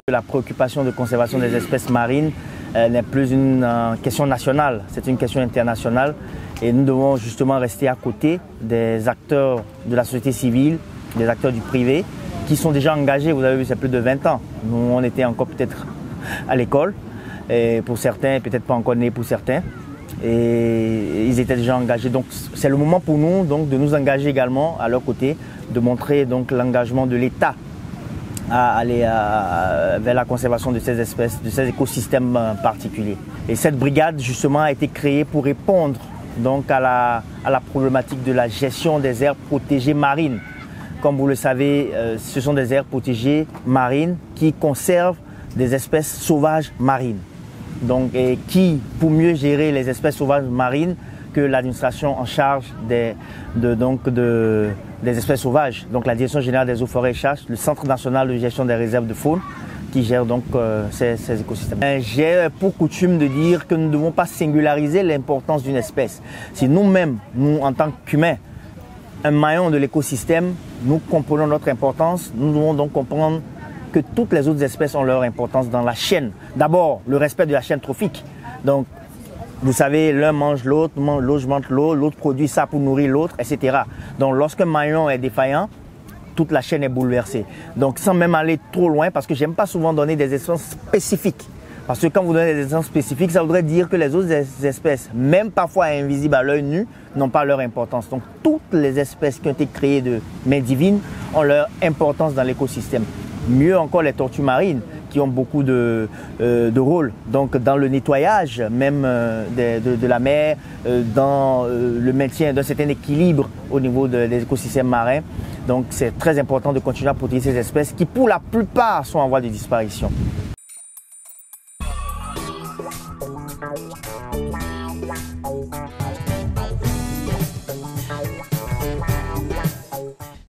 La préoccupation de conservation des espèces marines n'est plus une question nationale, c'est une question internationale et nous devons justement rester à côté des acteurs de la société civile, des acteurs du privé qui sont déjà engagés. Vous avez vu, c'est plus de 20 ans. Nous, on était encore peut-être à l'école, et pour certains, peut-être pas encore nés pour certains. Et ils étaient déjà engagés. Donc c'est le moment pour nous donc, de nous engager également à leur côté, de montrer donc l'engagement de l'État à aller vers la conservation de ces espèces, de ces écosystèmes particuliers. Et cette brigade justement a été créée pour répondre donc à la problématique de la gestion des aires protégées marines. Comme vous le savez, ce sont des aires protégées marines qui conservent des espèces sauvages marines. Donc, et qui, pour mieux gérer les espèces sauvages marines, que l'administration en charge des espèces sauvages, donc la Direction générale des eaux, forêts et chasse, le Centre national de gestion des réserves de faune, qui gère donc ces écosystèmes. J'ai pour coutume de dire que nous ne devons pas singulariser l'importance d'une espèce. Si nous-mêmes, nous en tant qu'humains, un maillon de l'écosystème, nous comprenons notre importance, nous devons donc comprendre que toutes les autres espèces ont leur importance dans la chaîne. D'abord, le respect de la chaîne trophique. Donc, vous savez, l'un mange l'autre, l'autre mange l'autre produit ça pour nourrir l'autre, etc. Donc, lorsqu'un maillon est défaillant, toute la chaîne est bouleversée. Donc, sans même aller trop loin, parce que j'aime pas souvent donner des exemples spécifiques. Parce que quand vous donnez des exemples spécifiques, ça voudrait dire que les autres espèces, même parfois invisibles à l'œil nu, n'ont pas leur importance. Donc, toutes les espèces qui ont été créées de main divine ont leur importance dans l'écosystème. Mieux encore, les tortues marines, qui ont beaucoup de rôles. Donc dans le nettoyage même de la mer, dans le maintien d'un certain équilibre au niveau des écosystèmes marins. Donc c'est très important de continuer à protéger ces espèces qui pour la plupart sont en voie de disparition.